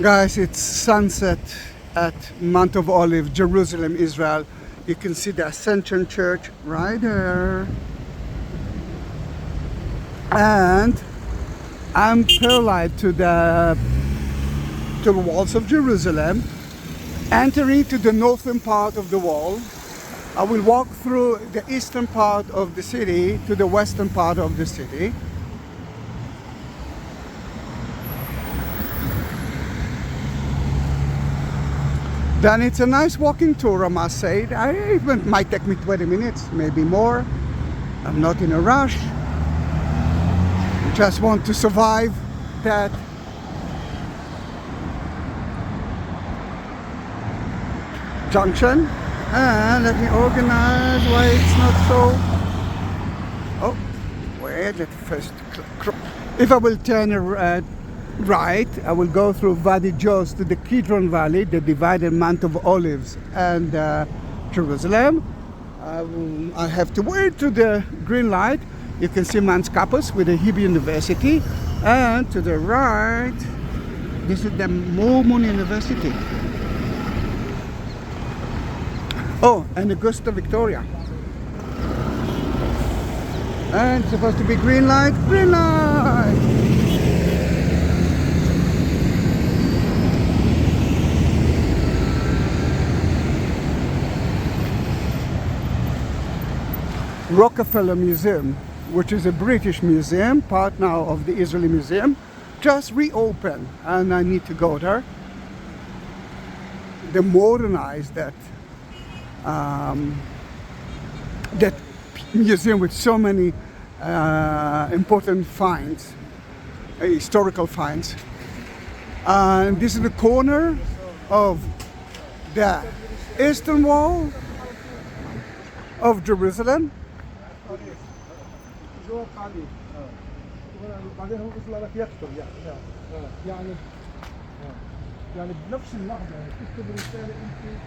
Guys, it's sunset at Mount of Olives, Jerusalem, Israel. You can see the Ascension Church right there. And I'm parallel to the walls of Jerusalem, entering to the northern part of the wall. I will walk through the eastern part of the city to the western part of the city. Then it's a nice walking tour, I must say. It might take me 20 minutes, maybe more. I'm not in a rush. Just want to survive that junction. And let me organize why it's not so. Oh, wait, let me first. If I will turn right, I will go through Wadi Jos to the Kidron Valley, the divided Mount of Olives and Jerusalem. I have to wait to the green light. You can see Mount Kapos with the Hebrew University, and to the right, this is the Mormon University. Oh, and Augusta Victoria. And it's supposed to be green light, green light. Rockefeller Museum, which is a British museum, part now of the Israeli Museum, just reopened, and I need to go there. They modernized that museum with so many important finds, historical finds. And this is the corner of the eastern wall of Jerusalem.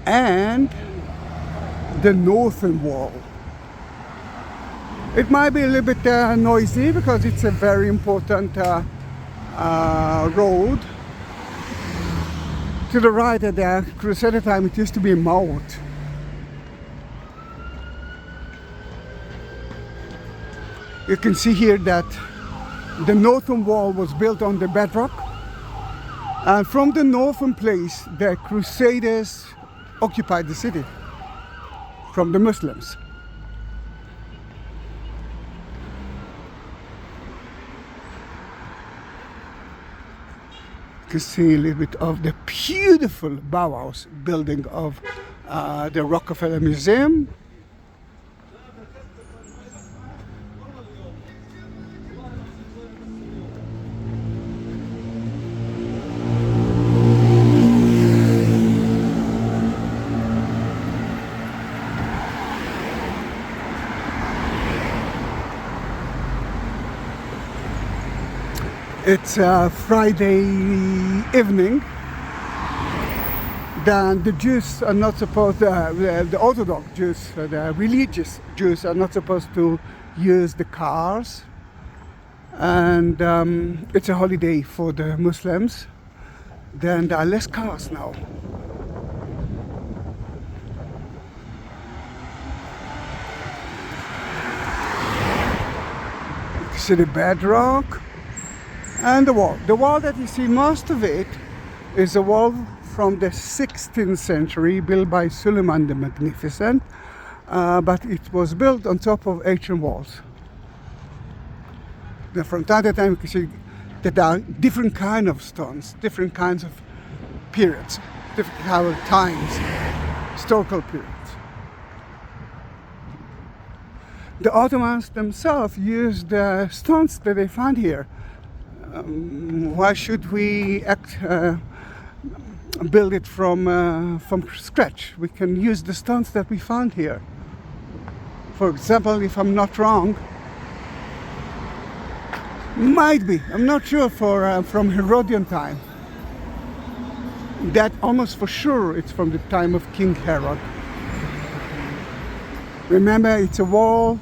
And the northern wall. It might be a little bit noisy because it's a very important road. To the right at the Crusader time, it used to be a moat. You can see here that the northern wall was built on the bedrock, and from the northern place the Crusaders occupied the city from the Muslims. You can see a little bit of the beautiful Bauhaus building of the Rockefeller Museum. It's Friday evening. Then the Jews are not supposed, the Orthodox Jews, the religious Jews are not supposed to use the cars. And it's a holiday for the Muslims. Then there are less cars now. You can see the bedrock. And the wall that you see, most of it is a wall from the 16th century, built by Suleiman the Magnificent, but it was built on top of ancient walls. Now, from time to time you can see that there are different kinds of stones, different kinds of periods, different kind of times, historical periods. The Ottomans themselves used the stones that they found here. Why should we build it from scratch? We can use the stones that we found here. For example, if I'm not wrong, might be, I'm not sure, from Herodian time. That almost for sure it's from the time of King Herod. Remember, it's a wall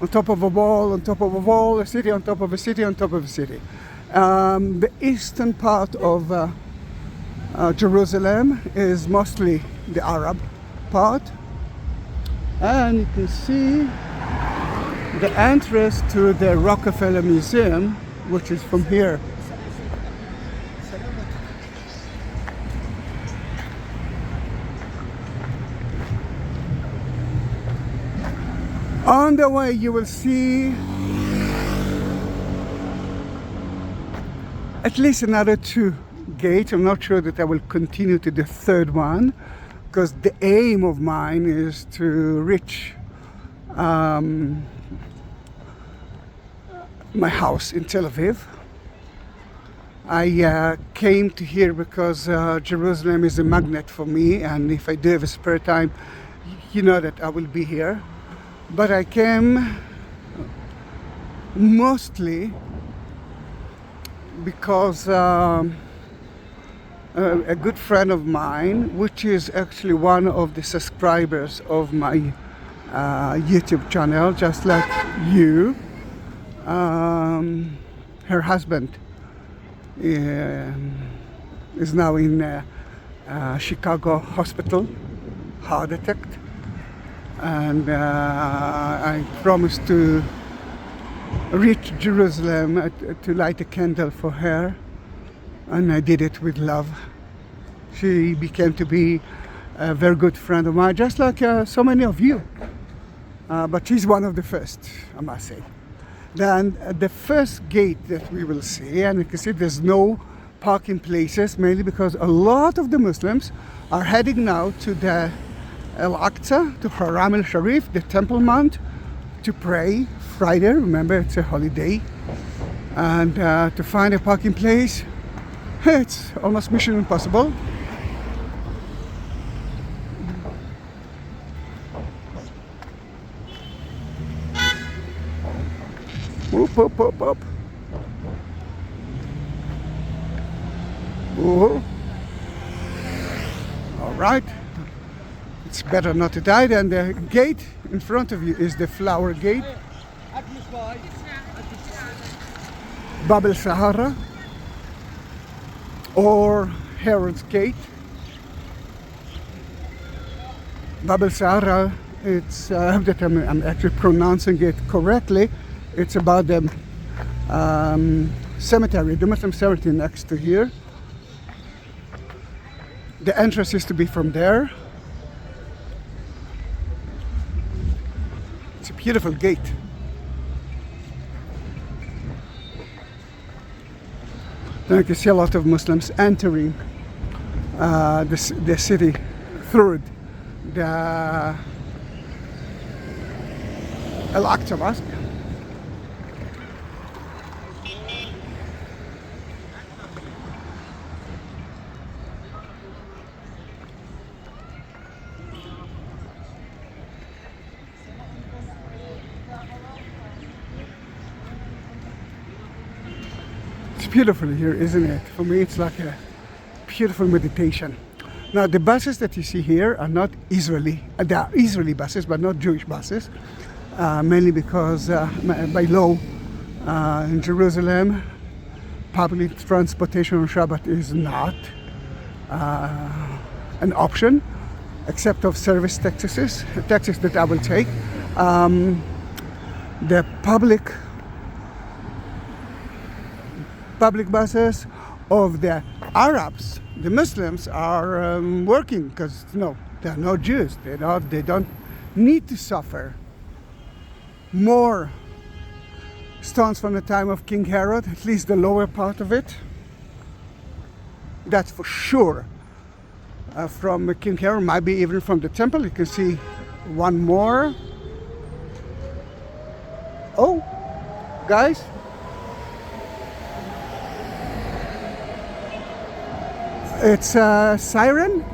on top of a wall on top of a wall, a city on top of a city on top of a city. The eastern part of Jerusalem is mostly the Arab part, and you can see the entrance to the Rockefeller Museum, which is from here. On the way you will see at least another 2 gates. I'm not sure that I will continue to the 3rd one, because the aim of mine is to reach my house in Tel Aviv. I came to here because Jerusalem is a magnet for me, and if I do have a spare time, you know that I will be here. But I came mostly because a good friend of mine, which is actually one of the subscribers of my YouTube channel, just like you, her husband is now in Chicago hospital, heart attack, and I promised to reach Jerusalem to light a candle for her, and I did it with love. She became to be a very good friend of mine, just like so many of you, but she's one of the first, I must say. Then the first gate that we will see, and you can see there's no parking places, mainly because a lot of the Muslims are heading now to the Al-Aqsa, to Haram al-Sharif, the Temple Mount, to pray. Friday, remember, it's a holiday, and to find a parking place, it's almost mission impossible. Whoop, whoop, whoop, whoop. Whoa. All right. It's better not to die. And the gate in front of you is the flower gate. Bab el-Sahara, or Herod's Gate. Bab el-Sahara, it's, I hope that I'm actually pronouncing it correctly. It's about the cemetery, the Muslim cemetery next to here. The entrance is to be from there. It's a beautiful gate. Then you can see a lot of Muslims entering the city through the Al-Aqsa Mosque. Beautiful here, isn't it? For me, it's like a beautiful meditation. Now, the buses that you see here are not Israeli. They are Israeli buses, but not Jewish buses. Mainly because by law in Jerusalem, public transportation on Shabbat is not an option, except of service taxes that I will take. The public buses of the Arabs, the Muslims, are working because they're not Jews. They don't need to suffer more stones from the time of King Herod, at least the lower part of it. That's for sure. From King Herod, might be even from the temple. You can see one more. Oh, guys. It's a siren,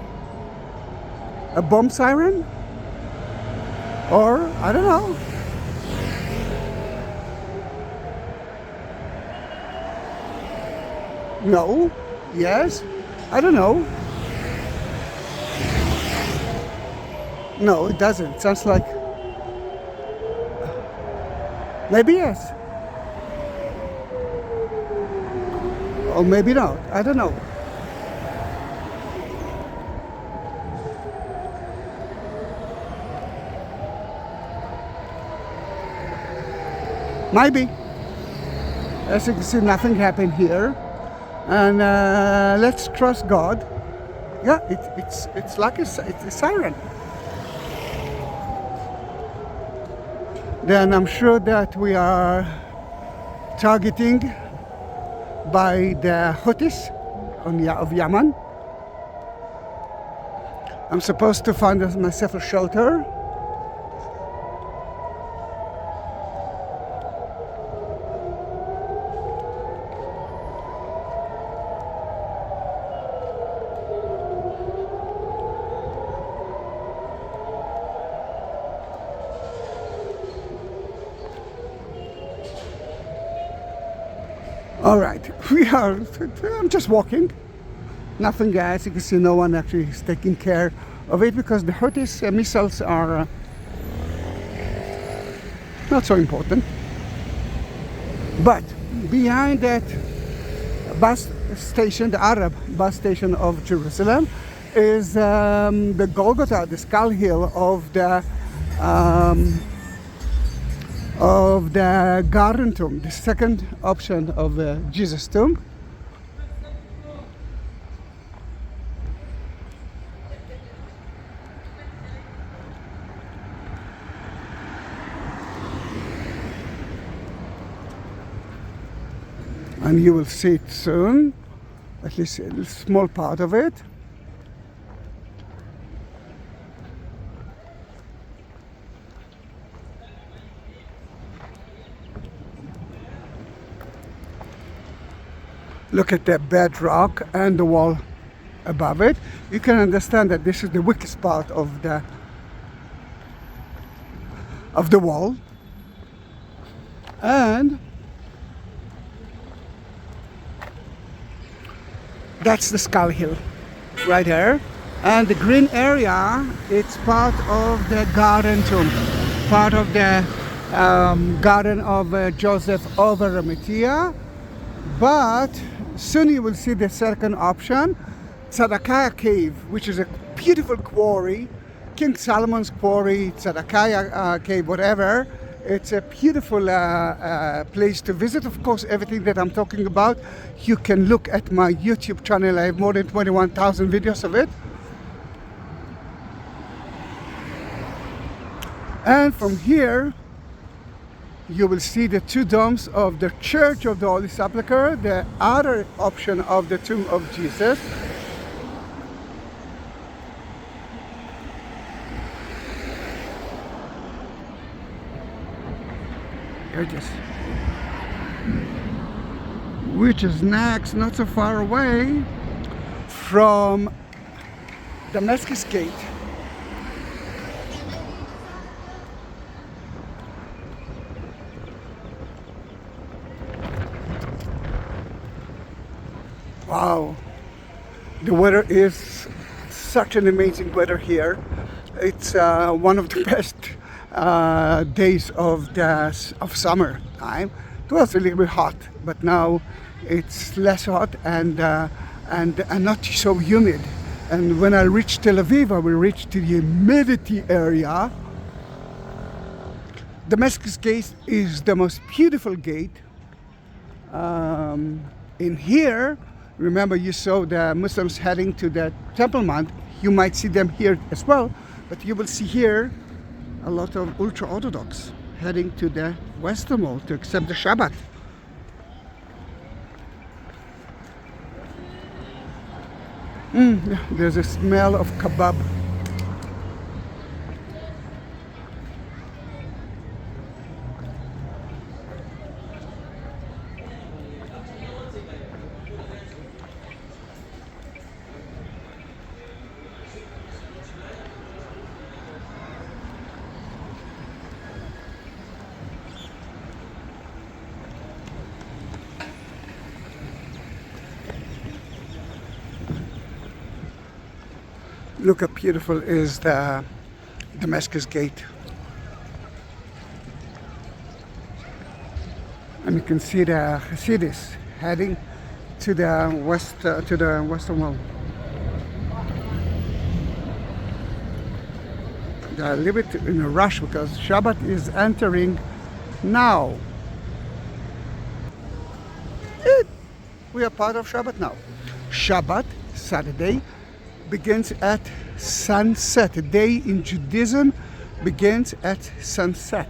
a bomb siren, or I don't know. No, yes, I don't know. No, it doesn't. Sounds like maybe yes, or maybe not. I don't know. Maybe. As you can see, nothing happened here. And let's trust God. Yeah, it's like it's a siren. Then I'm sure that we are targeting by the Houthis of Yemen. I'm supposed to find myself a shelter. All right, I'm just walking. Nothing else. You can see no one actually is taking care of it because the Houthis missiles are not so important. But behind that bus station, the Arab bus station of Jerusalem, is the Golgotha, the skull hill of the Garden tomb, the second option of Jesus' tomb. And you will see it soon, at least a small part of it. Look at the bedrock and the wall above it. You can understand that this is the weakest part of the wall. And that's the skull hill right here. And the green area, it's part of the garden tomb, part of the garden of Joseph of Arimathea. But soon you will see the second option, Tzedakah Cave, which is a beautiful quarry, King Solomon's quarry, Tzedakah Cave, whatever. It's a beautiful place to visit. Of course, everything that I'm talking about, you can look at my YouTube channel. I have more than 21,000 videos of it. And from here, you will see the two domes of the Church of the Holy Sepulchre, the other option of the tomb of Jesus. Here it is. Which is next, not so far away from Damascus Gate. Wow, the weather is such an amazing weather here. It's one of the best days of summer time. It was a little bit hot, but now it's less hot and not so humid. And when I reach Tel Aviv, I will reach to the humidity area. Damascus Gate is the most beautiful gate. In here, remember you saw the Muslims heading to the Temple Mount. You might see them here as well, but you will see here a lot of ultra-Orthodox heading to the Western Wall to accept the Shabbat. There's a smell of kebab. Look how beautiful is the Damascus Gate. And you can see the Houthis heading to the Western Wall. They're a little bit in a rush because Shabbat is entering now. we are part of Shabbat now. Shabbat, Saturday, begins at sunset. A day in Judaism begins at sunset.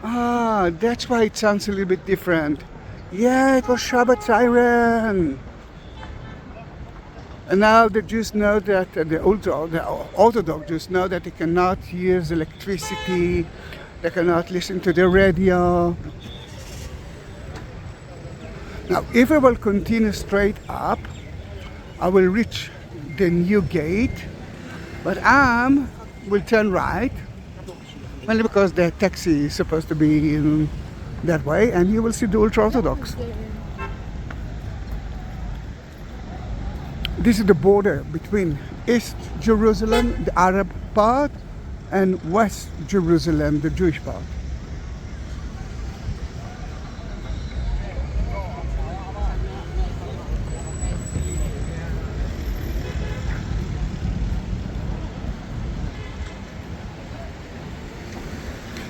Ah, that's why it sounds a little bit different. Yeah, it was Shabbat siren. And now the Jews know that, the Orthodox Jews know that they cannot use electricity, they cannot listen to the radio. Now, if I will continue straight up, I will reach the new gate, but will turn right, only because the taxi is supposed to be in that way, and you will see the ultra-Orthodox. This is the border between East Jerusalem, the Arab part, and West Jerusalem, the Jewish part.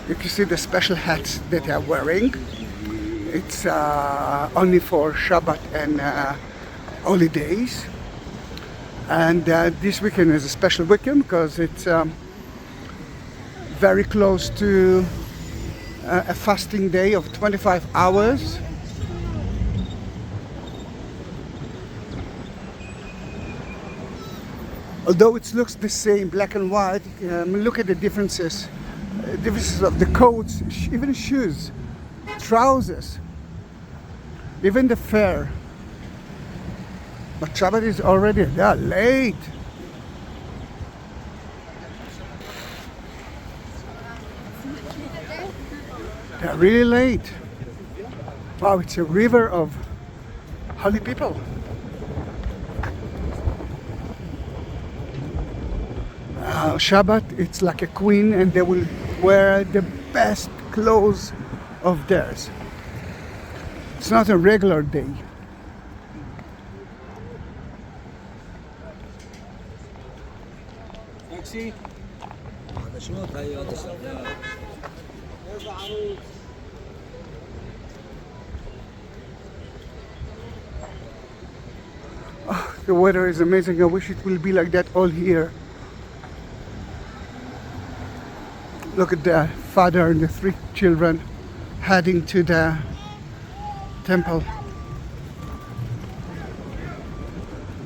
You can see the special hats that they are wearing. It's only for Shabbat and holidays. And this weekend is a special weekend because it's very close to a fasting day of 25 hours. Although it looks the same, black and white, look at the differences. Differences of the coats, even shoes, trousers, even the fare. But Shabbat is already, they are late. They're really late. Wow, it's a river of holy people. Shabbat, it's like a queen, and they will wear the best clothes of theirs. It's not a regular day. Taxi. Oh, the weather is amazing. I wish it will be like that all year. Look at the father and the 3 children heading to the temple.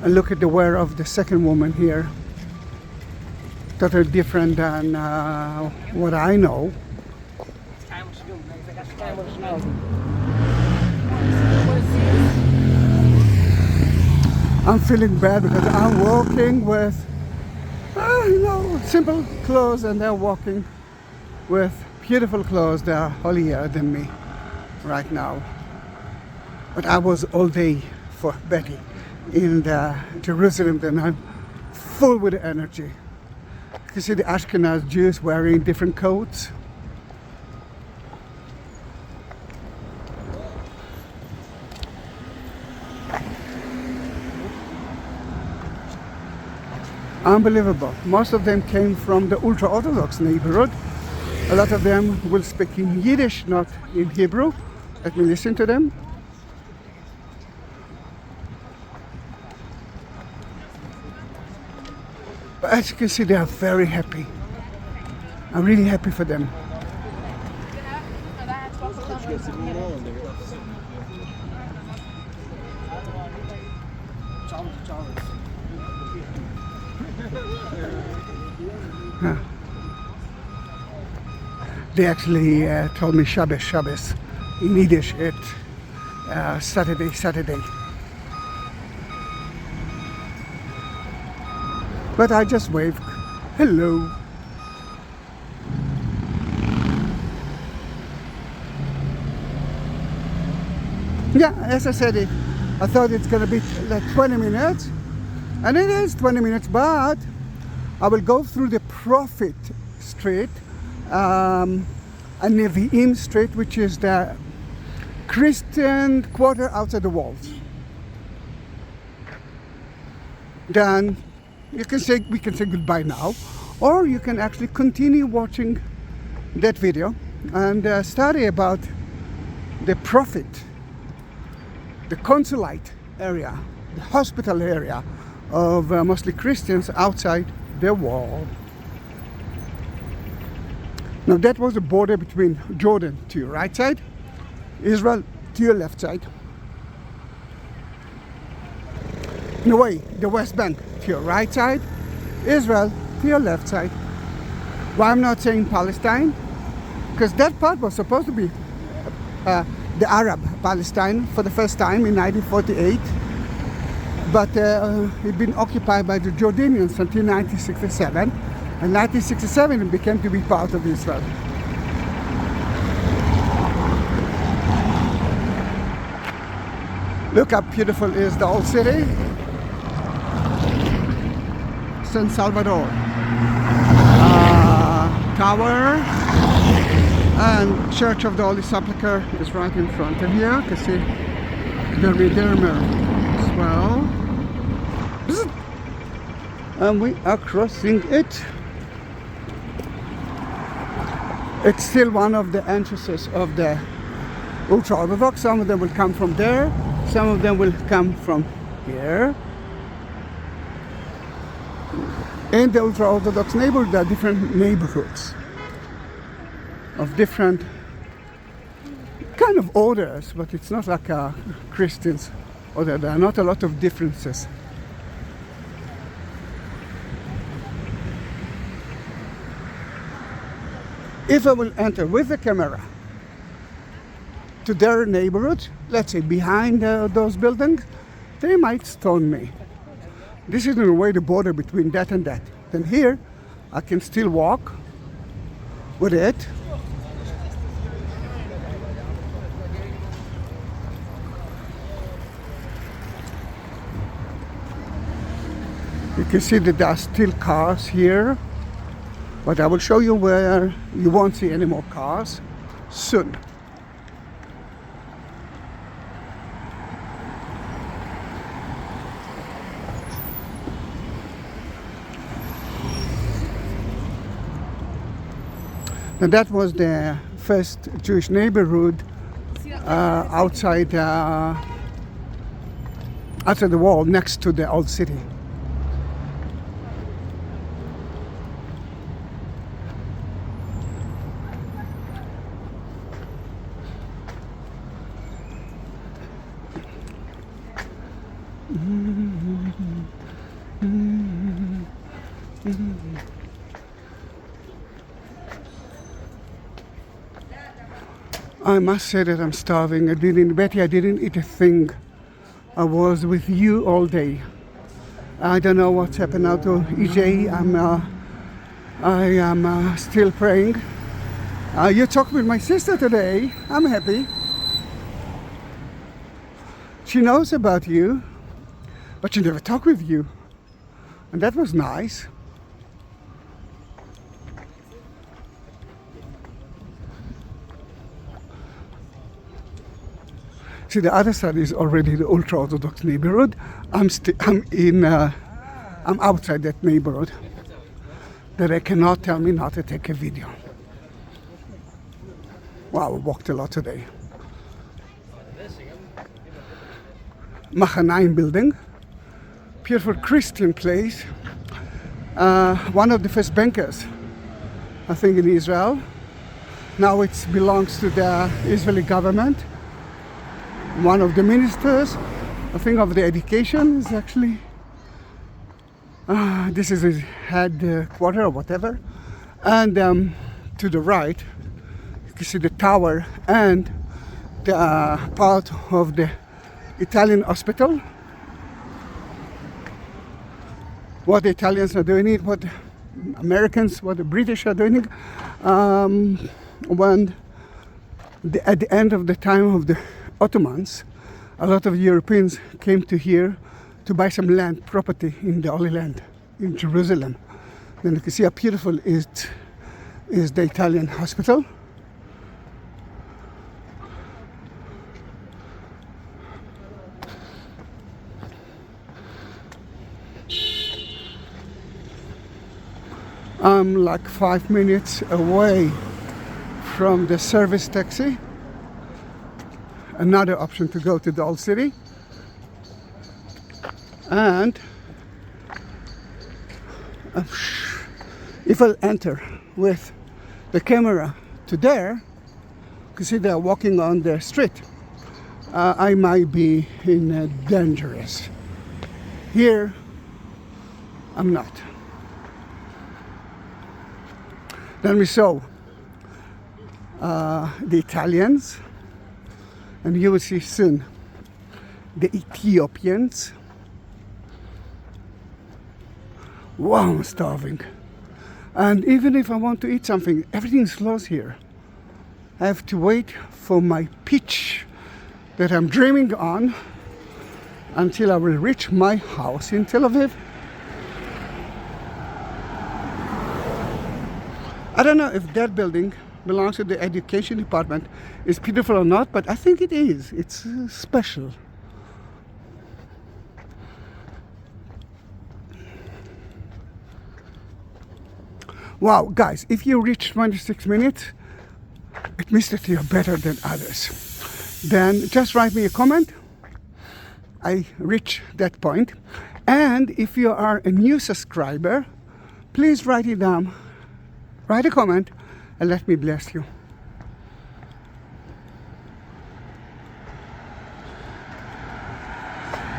And look at the wear of the second woman here. Totally different than what I know. I'm feeling bad because I'm walking with, simple clothes, and they're walking with beautiful clothes. They are holier than me right now. But I was all day for Betty in Jerusalem, and I'm full with energy. You can see the Ashkenaz Jews wearing different coats. Unbelievable. Most of them came from the ultra-Orthodox neighborhood. A lot of them will speak in Yiddish, not in Hebrew. Let me listen to them. But as you can see, they are very happy. I'm really happy for them. They actually told me Shabbos in Yiddish at Saturday. But I just waved, hello. Yeah, as I said, I thought it's going to be like 20 minutes. And it is 20 minutes, but I will go through the Prophet Street and Nevi'im Street, which is the Christian quarter outside the walls. Then we can say goodbye now, or you can actually continue watching that video and study about the prophet, the consulate area, the hospital area of mostly Christians outside their wall. Now that was the border between Jordan to your right side, Israel to your left side. In a way, the West Bank to your right side, Israel to your left side. Why I'm not saying Palestine? Because that part was supposed to be the Arab Palestine for the first time in 1948, but it been occupied by the Jordanians until 1967, and 1967 it became to be part of Israel. Look how beautiful is the old city, San Salvador. Tower and Church of the Holy Sepulchre is right in front of you. You can see the Redeemer as well. And we are crossing it. It's still one of the entrances of the Ultra-Orthodox. Some of them will come from there, some of them will come from here. In the Ultra-Orthodox neighborhood, there are different neighborhoods of different kind of orders, but it's not like Christians, or there are not a lot of differences. If I will enter with the camera to their neighborhood, let's say behind those buildings, they might stone me. This is in a way the border between that and that. Then here, I can still walk with it. You can see that there are still cars here, but I will show you where you won't see any more cars soon. And that was the first Jewish neighborhood outside the wall, next to the old city. I must say that I'm starving. Betty, I didn't eat a thing. I was with you all day. I don't know what's happened now to EJ. I am still praying. You talked with my sister today. I'm happy. She knows about you, but she never talked with you. And that was nice. See, the other side is already the ultra-Orthodox neighborhood. I'm outside that neighborhood. That they cannot tell me not to take a video. Wow, I walked a lot today. Machanaim building, beautiful Christian place. One of the first bankers, I think, in Israel. Now it belongs to the Israeli government. One of the ministers, I think, of the education is actually, this is his headquarters or whatever. And to the right, you can see the tower and the part of the Italian hospital. What the Italians are doing it, what the Americans, what the British are doing it. At the end of the time of the Ottomans, a lot of Europeans came to here to buy some land, property in the Holy Land, in Jerusalem. Then you can see how beautiful is the Italian hospital. I'm like 5 minutes away from the service taxi. another option to go to the old city. And if I'll enter with the camera to there, you can see they're walking on the street. I might be in dangerous. Here, I'm not. Then we saw the Italians, and you will see soon the Ethiopians. Wow, I'm starving. And even if I want to eat something, everything's closed here. I have to wait for my peach that I'm dreaming on until I will reach my house in Tel Aviv. I don't know if that building belongs to the education department, is beautiful or not, but I think it is. It's special. Wow, guys, if you reach 26 minutes, it means that you're better than others. Then just write me a comment. I reach that point. And if you are a new subscriber, please write it down. Write a comment and let me bless you.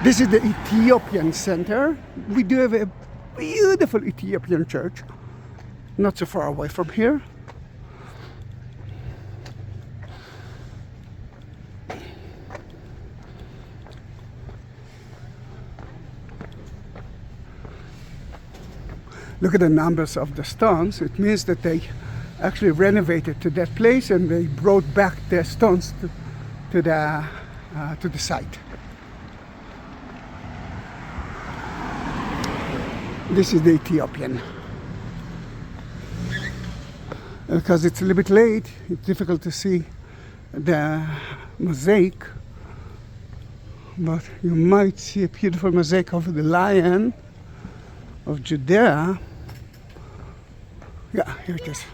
This is the Ethiopian Center. We do have a beautiful Ethiopian church, not so far away from here. Look at the numbers of the stones. It means that they actually renovated to that place and they brought back their stones to the site. This is the Ethiopian. Because it's a little bit late, it's difficult to see the mosaic, but you might see a beautiful mosaic of the Lion of Judea. Yeah, here it is.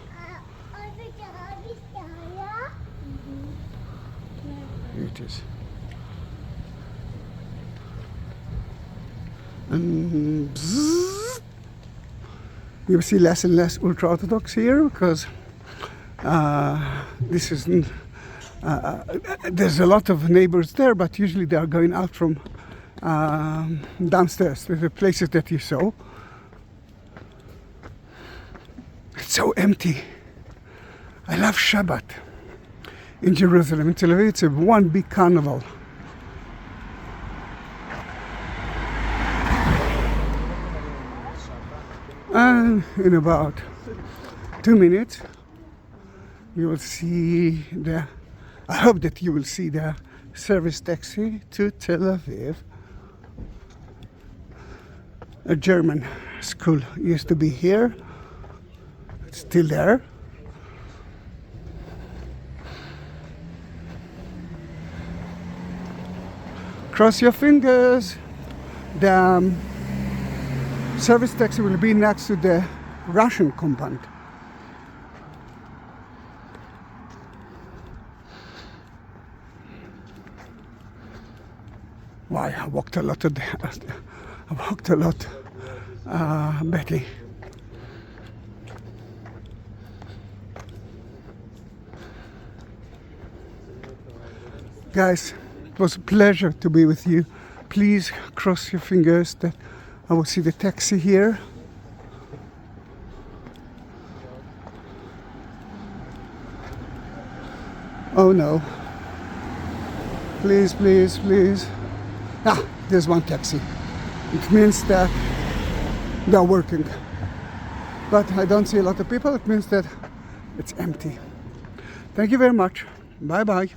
Here it is. And you will see less and less ultra-Orthodox here because this isn't. There's a lot of neighbors there, but usually they are going out from downstairs to the places that you saw. It's so empty. I love Shabbat in Jerusalem. In Tel Aviv, it's one big carnival. And in about 2 minutes, you will see I hope that you will see the service taxi to Tel Aviv. A German school used to be here. It's still there. Cross your fingers. The service taxi will be next to the Russian compound. Wow, I walked a lot today. I walked a lot, Betty. Guys, it was a pleasure to be with you. Please cross your fingers that I will see the taxi here. Oh no. Please, please, please. Ah, there's one taxi. It means that they're working. But I don't see a lot of people. It means that it's empty. Thank you very much. Bye bye.